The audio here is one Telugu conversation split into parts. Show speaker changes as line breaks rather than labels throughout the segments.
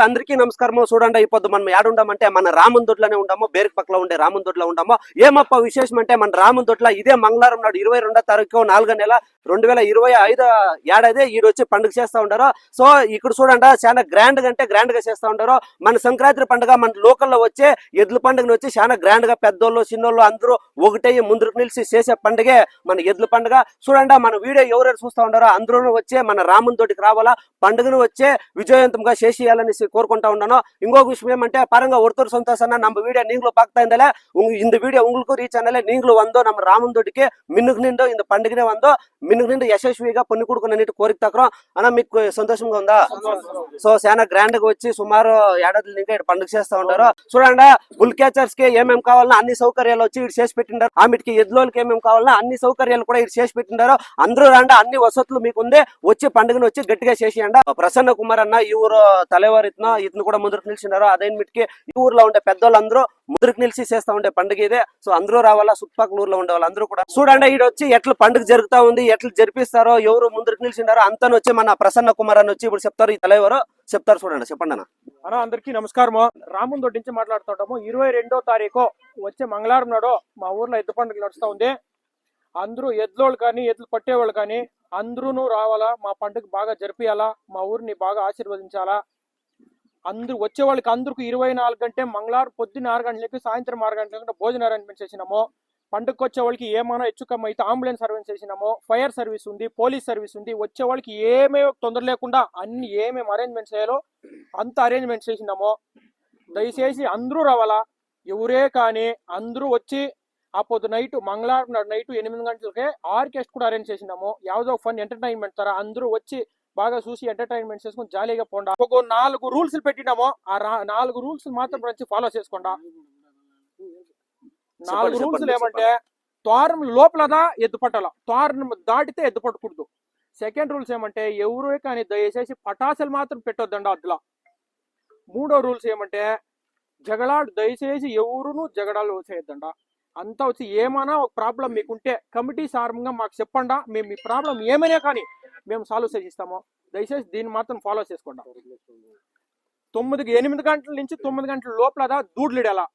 అందరికీ నమస్కారం. చూడండి, ఇప్పుడు మనం ఏడుండామంటే మన రామందొడ్లోనే ఉండము, బేరుకు పక్కల ఉండే రామందొడ్లో ఉండము. ఏమప్ప విశేషం అంటే మన రామందొడ్ల ఇదే మంగళవారం నాడు 22వ తారీఖు 4వ నెల 2025 ఏడాది ఈడొచ్చి పండుగ చేస్తూ ఉంటారు. సో ఇక్కడ చూడండి చాలా గ్రాండ్ గా చేస్తూ ఉంటారు. మన సంక్రాంతి పండుగ మన లోకల్లో వచ్చే ఎద్దుల పండుగను వచ్చి చాలా గ్రాండ్ గా పెద్దోళ్ళు చిన్నోళ్ళు అందరూ ఒకటయ్యి ముందుకు నిలిచి చేసే పండుగే మన ఎద్దుల పండుగ. చూడండి మన వీడియో ఎవరెవరు చూస్తూ ఉంటారో అందరూ వచ్చే మన రామందొడ్డికి రావాలా, పండుగను వచ్చే ವಿಜಯವಂತಂగా చేసేయాలని కోరుకుంటా ఉన్నాను. ఇంకొక విషయం ఏమంటే பாருங்க ஒருத்தர் சந்தோஷம்னா நம்ம வீடியோ நீங்களும் பார்க்கತಾ இருந்தாலே இந்த வீடியோ உங்களுக்கு ரீச் ஆனாலே நீங்களும் வந்தோ நம்ம రామందొడ్డికి మిన్నుకు నిండు இந்த పండుగనే వందో మిన్నుకు నిండు యశస్విగా పన్ను కొడుకునని కోరికతాకరం అన్న మీకు సంతోషంగా ఉందా? సో చాలా గ్రాండ్ గా వచ్చి సుమారు ఏడాది ఇంకా పండుగ చేస్తా ఉంటారు. చూడండి బుల్ క్యాచర్స్ కి ఏమేమి కావాలన్నా అన్ని సౌకర్యాలు వచ్చి ఇటు చేసి పెట్టిండారు. ఆమెకి ఎద్దులకి ఏమేమి కావాలన్నా అన్ని సౌకర్యాలు కూడా ఇటు చేసి పెట్టిండారు. అందరూ రండి, అన్ని వసతులు మీకు ఉంది, వచ్చి పండుగను వచ్చి గట్టిగా చేసేయండి. ప్రసన్న కుమార్ అన్న ఈ ఊరు తలవారు ఇతను కూడా ముందుకు నిలిచినారు. అదేమిటికి ఈ ఊర్లో ఉండే పెద్దోళ్ళందరూ ముందుకు నిలిచి చేస్తా ఉండే పండుగ ఇదే. సో అందరూ రావాలా, చుట్టుపక్కల ఊర్లో ఉండే వాళ్ళందరూ కూడా చూడండి. ఈడ వచ్చి ఎట్లా పండుగ జరుగుతా ఉంది, ఎట్లా జరిపిస్తారో, ఎవరు ముందుకు నిలిచినారో అంతను వచ్చి మన ప్రసన్న కుమార్ అని వచ్చి ఇప్పుడు చెప్తారు. ఈ తలవారు చెప్తారు, చూడండి. చెప్పండి
అన్న. అందరికీ నమస్కారము. రామందొడ్డి నుంచి మాట్లాడుతుంటాము. 22వ తారీఖు వచ్చే మంగళవారం నాడు మా ఊర్లో ఎద్దు పండుగ నడుస్తూ ఉంది. అందరూ ఎద్దులోళ్ళు కానీ ఎద్దులు పట్టేవాళ్ళు కానీ అందరూ రావాలా, మా పండుగ బాగా జరిపియాలా, మా ఊరిని బాగా ఆశీర్వదించాలా. అందరూ వచ్చే వాళ్ళకి అందరికి 24 గంటలు మంగళవారం పొద్దున్న 6 గంటలకి సాయంత్రం 6 గంటలకి భోజన అరేంజ్మెంట్ చేసినాము. పండుగకి వచ్చే వాళ్ళకి ఏమైనా హెచ్చుకమ్మ అయితే అంబులెన్స్ సర్వీస్ చేసినాము, ఫైర్ సర్వీస్ ఉంది, పోలీస్ సర్వీస్ ఉంది. వచ్చే వాళ్ళకి ఏమేమి తొందర లేకుండా అన్ని ఏమేమి అరేంజ్మెంట్ చేయాలో అంత అరేంజ్మెంట్ చేసినాము. దయచేసి అందరూ రావాలా, ఎవరే కానీ అందరూ వచ్చి ఆ పొద్దు నైట్ మంగళవారం నాడు నైట్ 8 గంటలకే ఆర్కెస్ట్రా కూడా అరేంజ్ చేసినాము. యావదో ఫన్ ఎంటర్టైన్మెంట్ తర అందరూ వచ్చి బాగా చూసి ఎంటర్టైన్మెంట్ చేసుకుని జాలీగా పోండా. ఒక 4 రూల్స్ పెట్టినాము. ఆ 4 రూల్స్ మాత్రం మంచి ఫాలో చేసుకోండా. 4 రూల్స్ ఏమంటే త్వారం లోపలదా ఎద్దు పట్టాల, త్వారం దాటితే ఎద్దు పట్టకూడదు. సెకండ్ రూల్స్ ఏమంటే ఎవరు కానీ దయచేసి పటాసులు మాత్రం పెట్టొద్దండి అద్దులా. 3వ రూల్స్ ఏమంటే దయచేసి ఎవరును జగడాలు చేయొద్దండ. అంతా వచ్చి ఏమైనా ఒక ప్రాబ్లం మీకుంటే కమిటీ సారంగా మాకు చెప్పండా, మేము మీ ప్రాబ్లం ఏమైనా కానీ మేము సాల్వ్ చేసిస్తాము. దయచేసి దీన్ని మాత్రం ఫాలో చేసుకోండి. 8 గంటల నుంచి 9 గంటల లోపల దూడ్లిడేలా,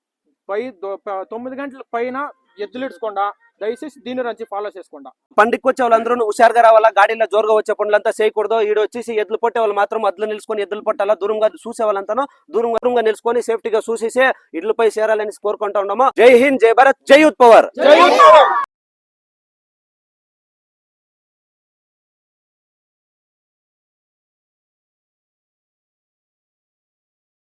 9 గంటల పైన ఎద్దులిడ్చుకోండా. దయచేసి దీని నుంచి ఫాలో చేసుకోండి.
పండుగకి వచ్చే వాళ్ళందరూ హుషారుగా రావాలా, గాడిలో జోరుగా వచ్చే పనులంతా చేయకూడదు. ఈడ వచ్చేసి ఎద్దులు పట్టే వాళ్ళు మాత్రం అద్దులు నిలుచుకొని ఎద్దులు పట్టాలా, దూరంగా చూసే వాళ్ళంతా దూరంగా నిలుచుకొని సేఫ్టీగా చూసేసి ఇళ్లపై చేరాలని కోరుకుంటా ఉన్నాము. జై హింద్, జై భారత్, జై యూత్ పవర్.